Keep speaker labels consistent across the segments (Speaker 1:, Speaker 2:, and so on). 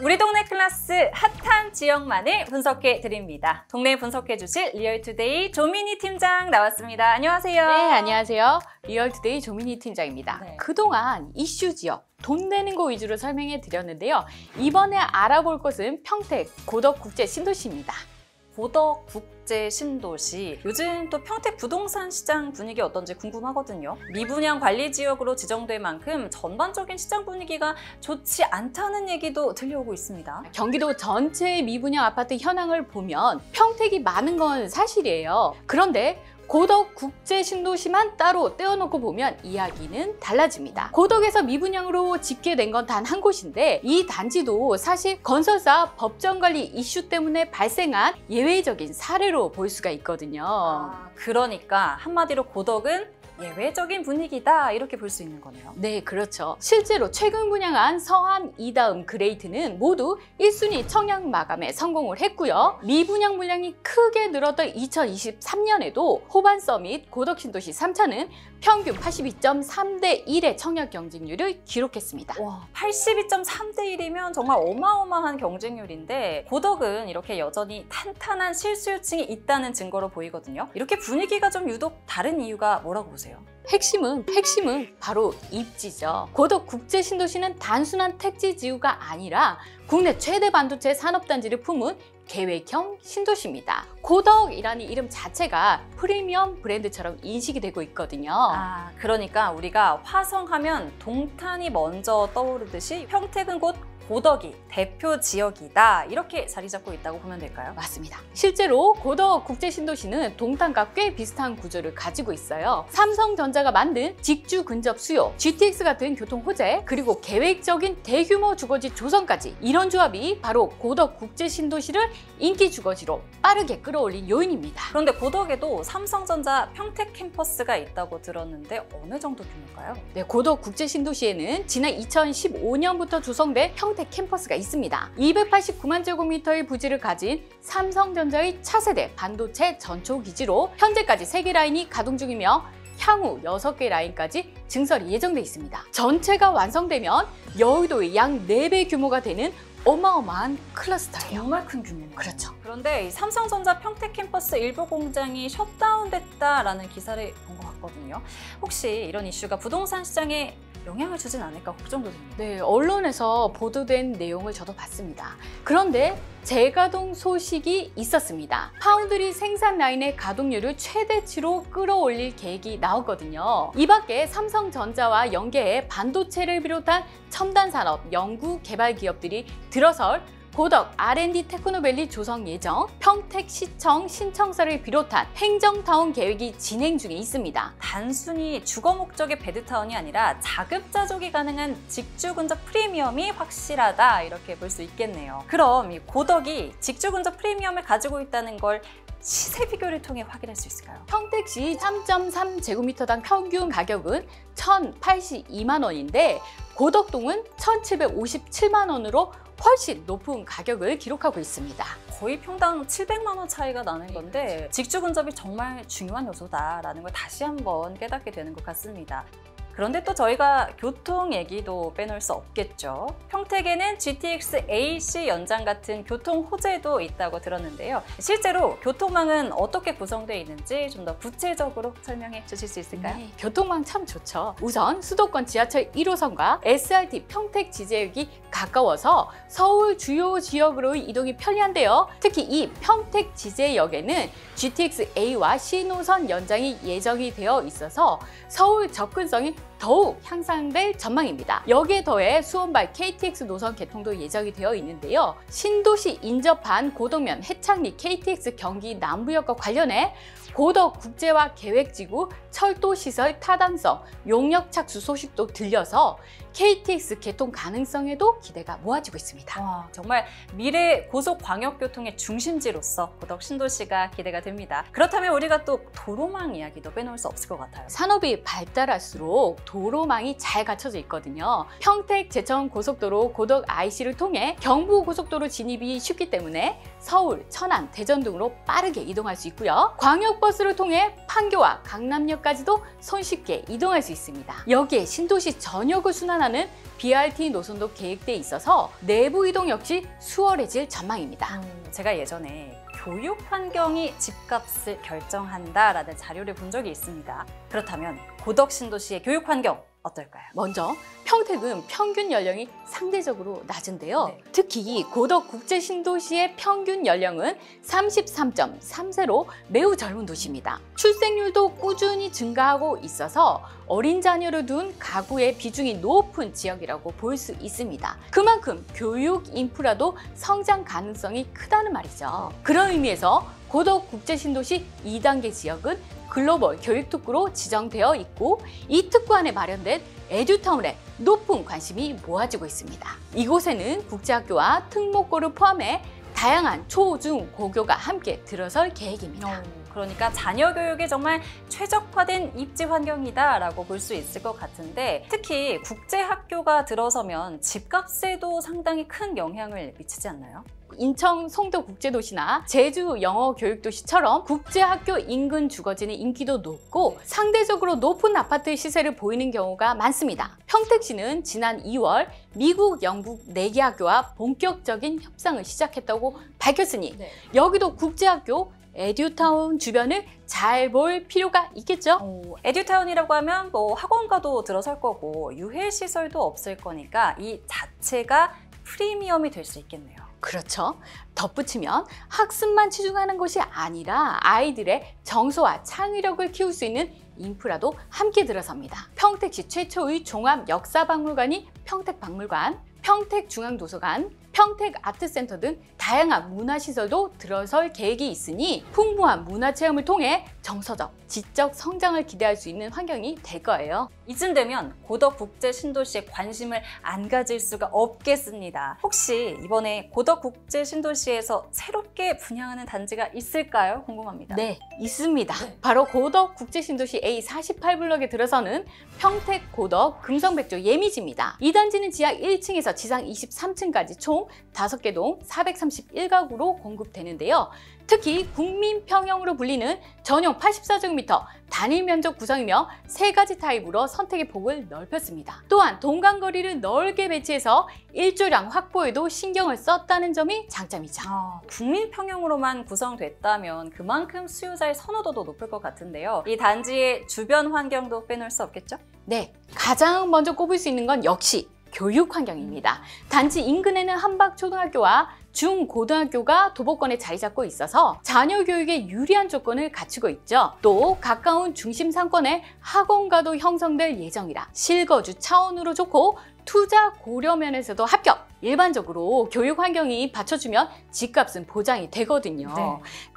Speaker 1: 우리 동네 클래스 핫한 지역만을 분석해 드립니다. 동네 분석해 주실 리얼투데이 조민희 팀장 나왔습니다. 안녕하세요.
Speaker 2: 네, 안녕하세요. 리얼투데이 조민희 팀장입니다.
Speaker 1: 네.
Speaker 2: 그동안 이슈 지역, 돈 내는 거 위주로 설명해 드렸는데요. 이번에 알아볼 곳은 평택 고덕국제 신도시입니다.
Speaker 1: 고덕 국제 신도시. 요즘 또 평택 부동산 시장 분위기 어떤지 궁금하거든요. 미분양 관리 지역으로 지정될 만큼 전반적인 시장 분위기가 좋지 않다는 얘기도 들려오고 있습니다.
Speaker 2: 경기도 전체의 미분양 아파트 현황을 보면 평택이 많은 건 사실이에요. 그런데 고덕 국제 신도시만 따로 떼어놓고 보면 이야기는 달라집니다. 고덕에서 미분양으로 집계된 건 단 한 곳인데 이 단지도 사실 건설사 법정관리 이슈 때문에 발생한 예외적인 사례로 볼 수가 있거든요.
Speaker 1: 그러니까 한마디로 고덕은 예외적인 분위기다 이렇게 볼 수 있는 거네요.
Speaker 2: 네, 그렇죠. 실제로 최근 분양한 서한, 이다음, 그레이트는 모두 1순위 청약 마감에 성공을 했고요. 미분양 물량이 크게 늘었던 2023년에도 호반 서밋 고덕 신도시 3차는 평균 82.3대 1의 청약 경쟁률을 기록했습니다.
Speaker 1: 와, 82.3대 1이면 정말 어마어마한 경쟁률인데 고덕은 이렇게 여전히 탄탄한 실수요층이 있다는 증거로 보이거든요. 이렇게 분위기가 좀 유독 다른 이유가 뭐라고 보세요?
Speaker 2: 핵심은 바로 입지죠. 고덕 국제 신도시는 단순한 택지 지구가 아니라 국내 최대 반도체 산업단지를 품은 계획형 신도시입니다. 고덕이라는 이름 자체가 프리미엄 브랜드처럼 인식이 되고 있거든요.
Speaker 1: 그러니까 우리가 화성하면 동탄이 먼저 떠오르듯이 평택은 곧 고덕이 대표 지역이다 이렇게 자리 잡고 있다고 보면 될까요?
Speaker 2: 맞습니다. 실제로 고덕 국제 신도시는 동탄과 꽤 비슷한 구조를 가지고 있어요. 삼성전자가 만든 직주 근접 수요, GTX 같은 교통 호재, 그리고 계획적인 대규모 주거지 조성까지 이런 조합이 바로 고덕 국제 신도시를 인기 주거지로 빠르게 끌어올린 요인입니다.
Speaker 1: 그런데 고덕에도 삼성전자 평택 캠퍼스가 있다고 들었는데 어느 정도 규모일까요?
Speaker 2: 네, 고덕 국제 신도시에는 지난 2015년부터 조성된 평택 캠퍼스가 있습니다. 289만 제곱미터의 부지를 가진 삼성전자의 차세대 반도체 전초 기지로 현재까지 3개 라인이 가동 중이며 향후 6개 라인까지 증설이 예정돼 있습니다. 전체가 완성되면 여의도의 약 4배 규모가 되는 어마어마한 클러스터예요.
Speaker 1: 정말 큰 규모네요.
Speaker 2: 그렇죠.
Speaker 1: 그런데 이 삼성전자 평택 캠퍼스 일부 공장이 셧다운됐다라는 기사를 본 것 같거든요. 혹시 이런 이슈가 부동산 시장에 영향을 주진 않을까 걱정도 됩니다.
Speaker 2: 네, 언론에서 보도된 내용을 저도 봤습니다. 그런데 재가동 소식이 있었습니다. 파운드리 생산 라인의 가동률을 최대치로 끌어올릴 계획이 나왔거든요. 이 밖에 삼성전자와 연계해 반도체를 비롯한 첨단 산업, 연구, 개발 기업들이 들어설 고덕 R&D 테크노밸리 조성 예정, 평택시청 신청서를 비롯한 행정타운 계획이 진행 중에 있습니다.
Speaker 1: 단순히 주거 목적의 베드타운이 아니라 자급자족이 가능한 직주 근접 프리미엄이 확실하다 이렇게 볼 수 있겠네요. 그럼 이 고덕이 직주 근접 프리미엄을 가지고 있다는 걸 시세 비교를 통해 확인할 수 있을까요?
Speaker 2: 평택시 3.3제곱미터당 평균 가격은 1,082만 원인데 고덕동은 1,757만 원으로 훨씬 높은 가격을 기록하고 있습니다.
Speaker 1: 거의 평당 700만 원 차이가 나는 건데 직주 근접이 정말 중요한 요소다라는 걸 다시 한번 깨닫게 되는 것 같습니다. 그런데 또 저희가 교통 얘기도 빼놓을 수 없겠죠. 평택에는 GTX AC 연장 같은 교통 호재도 있다고 들었는데요. 실제로 교통망은 어떻게 구성되어 있는지 좀 더 구체적으로 설명해 주실 수 있을까요?
Speaker 2: 네, 교통망 참 좋죠. 우선 수도권 지하철 1호선과 SRT 평택 지제역이 가까워서 서울 주요 지역으로 이동이 편리한데요. 특히 이 평택 지제역에는 GTX A와 C노선 연장이 예정이 되어 있어서 서울 접근성이 더욱 향상될 전망입니다. 여기에 더해 수원발 KTX 노선 개통도 예정이 되어 있는데요. 신도시 인접한 고덕면 해창리 KTX 경기 남부역과 관련해 고덕 국제화 계획지구 철도시설 타당성, 용역 착수 소식도 들려서 KTX 개통 가능성에도 기대가 모아지고 있습니다.
Speaker 1: 와, 정말 미래 고속광역교통의 중심지로서 고덕 신도시가 기대가 됩니다. 그렇다면 우리가 또 도로망 이야기도 빼놓을 수 없을 것 같아요.
Speaker 2: 산업이 발달할수록 도로망이 잘 갖춰져 있거든요. 평택 제천 고속도로 고덕 IC를 통해 경부 고속도로 진입이 쉽기 때문에 서울, 천안, 대전 등으로 빠르게 이동할 수 있고요. 광역 고속버스를 통해 판교와 강남역까지도 손쉽게 이동할 수 있습니다. 여기에 신도시 전역을 순환하는 BRT 노선도 계획돼 있어서 내부 이동 역시 수월해질 전망입니다.
Speaker 1: 제가 예전에 교육 환경이 집값을 결정한다라는 자료를 본 적이 있습니다. 그렇다면 고덕 신도시의 교육 환경 어떨까요?
Speaker 2: 먼저 평택은 평균 연령이 상대적으로 낮은데요.
Speaker 1: 네.
Speaker 2: 특히 고덕 국제 신도시의 평균 연령은 33.3세로 매우 젊은 도시입니다. 출생률도 꾸준히 증가하고 있어서 어린 자녀를 둔 가구의 비중이 높은 지역이라고 볼 수 있습니다. 그만큼 교육 인프라도 성장 가능성이 크다는 말이죠. 그런 의미에서 고덕 국제 신도시 2단계 지역은 글로벌 교육 특구로 지정되어 있고 이 특구 안에 마련된 에듀타운에 높은 관심이 모아지고 있습니다. 이곳에는 국제학교와 특목고를 포함해 다양한 초, 중, 고교가 함께 들어설 계획입니다.
Speaker 1: 그러니까 자녀 교육에 정말 최적화된 입지 환경이다라고 볼 수 있을 것 같은데 특히 국제학교가 들어서면 집값에도 상당히 큰 영향을 미치지 않나요?
Speaker 2: 인천 송도 국제도시나 제주 영어교육도시처럼 국제학교 인근 주거지는 인기도 높고 상대적으로 높은 아파트 시세를 보이는 경우가 많습니다. 평택시는 지난 2월 미국, 영국 4개 학교와 본격적인 협상을 시작했다고 밝혔으니 여기도 국제학교 에듀타운 주변을 잘 볼 필요가 있겠죠?
Speaker 1: 에듀타운이라고 하면 뭐 학원가도 들어설 거고 유해시설도 없을 거니까 이 자체가 프리미엄이 될 수 있겠네요.
Speaker 2: 그렇죠. 덧붙이면 학습만 치중하는 것이 아니라 아이들의 정서와 창의력을 키울 수 있는 인프라도 함께 들어섭니다. 평택시 최초의 종합 역사박물관이 평택박물관, 평택중앙도서관, 평택아트센터 등 다양한 문화시설도 들어설 계획이 있으니 풍부한 문화체험을 통해 정서적, 지적 성장을 기대할 수 있는 환경이 될 거예요.
Speaker 1: 이쯤 되면 고덕 국제 신도시에 관심을 안 가질 수가 없겠습니다. 혹시 이번에 고덕 국제 신도시에서 새롭게 분양하는 단지가 있을까요? 궁금합니다.
Speaker 2: 네, 있습니다. 바로 고덕 국제 신도시 A48블럭에 들어서는 평택 고덕 금성백조 예미지입니다. 이 단지는 지하 1층에서 지상 23층까지 총 5개 동 431가구로 공급되는데요. 특히 국민평형으로 불리는 전용 84제곱미터 단일 면적 구성이며 3가지 타입으로 선택의 폭을 넓혔습니다. 또한 동간거리를 넓게 배치해서 일조량 확보에도 신경을 썼다는 점이 장점이죠.
Speaker 1: 국민평형으로만 구성됐다면 그만큼 수요자의 선호도도 높을 것 같은데요. 이 단지의 주변 환경도 빼놓을 수 없겠죠?
Speaker 2: 네, 가장 먼저 꼽을 수 있는 건 역시 교육 환경입니다. 단지 인근에는 한박초등학교와 중고등학교가 도보권에 자리 잡고 있어서 자녀 교육에 유리한 조건을 갖추고 있죠. 또 가까운 중심 상권에 학원가도 형성될 예정이라 실거주 차원으로 좋고 투자 고려 면에서도 합격! 일반적으로 교육 환경이 받쳐주면 집값은 보장이 되거든요.
Speaker 1: 네.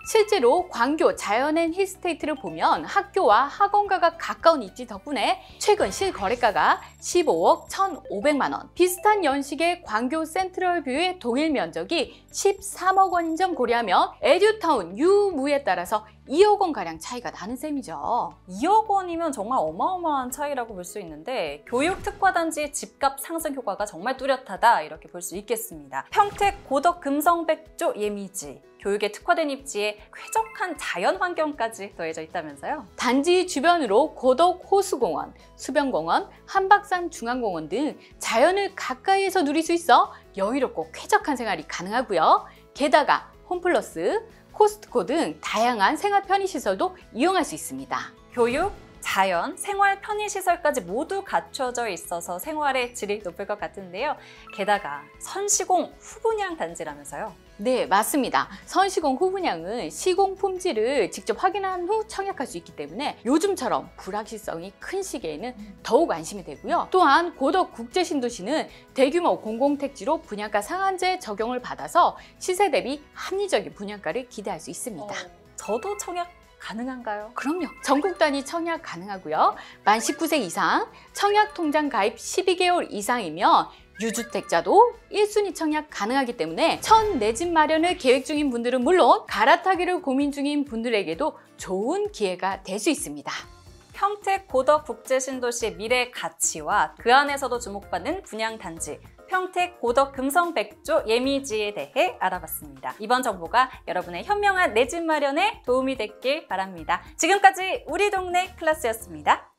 Speaker 2: 실제로 광교 자연앤 힐스테이트를 보면 학교와 학원가가 가까운 입지 덕분에 최근 실거래가가 15억 1,500만 원, 비슷한 연식의 광교 센트럴뷰의 동일 면적이 13억 원인 점 고려하면 에듀타운 유무에 따라서 2억 원가량 차이가 나는 셈이죠.
Speaker 1: 2억 원이면 정말 어마어마한 차이라고 볼 수 있는데 교육 특화단지의 집값 상승 효과가 정말 뚜렷하다 이렇게 볼 수 있겠습니다. 평택 고덕 금성백조 예미지, 교육에 특화된 입지에 쾌적한 자연 환경까지 더해져 있다면서요?
Speaker 2: 단지 주변으로 고덕 호수공원, 수변공원, 한박산 중앙공원 등 자연을 가까이에서 누릴 수 있어 여유롭고 쾌적한 생활이 가능하고요. 게다가 홈플러스, 코스트코 등 다양한 생활 편의시설도 이용할 수 있습니다.
Speaker 1: 교육, 자연, 생활 편의시설까지 모두 갖춰져 있어서 생활의 질이 높을 것 같은데요. 게다가 선시공 후분양 단지라면서요?
Speaker 2: 네, 맞습니다. 선시공 후분양은 시공 품질을 직접 확인한 후 청약할 수 있기 때문에 요즘처럼 불확실성이 큰 시기에는 더욱 안심이 되고요. 또한 고덕 국제신도시는 대규모 공공택지로 분양가 상한제 적용을 받아서 시세 대비 합리적인 분양가를 기대할 수 있습니다.
Speaker 1: 저도 청약 가능한가요?
Speaker 2: 그럼요. 전국 단위 청약 가능하고요. 만 19세 이상, 청약 통장 가입 12개월 이상이면 유주택자도 1순위 청약 가능하기 때문에 내 집 마련을 계획 중인 분들은 물론 갈아타기를 고민 중인 분들에게도 좋은 기회가 될 수 있습니다.
Speaker 1: 평택 고덕 국제신도시의 미래 가치와 그 안에서도 주목받는 분양 단지 평택 고덕 금성백조 예미지에 대해 알아봤습니다. 이번 정보가 여러분의 현명한 내 집 마련에 도움이 됐길 바랍니다. 지금까지 우리 동네 클래스였습니다.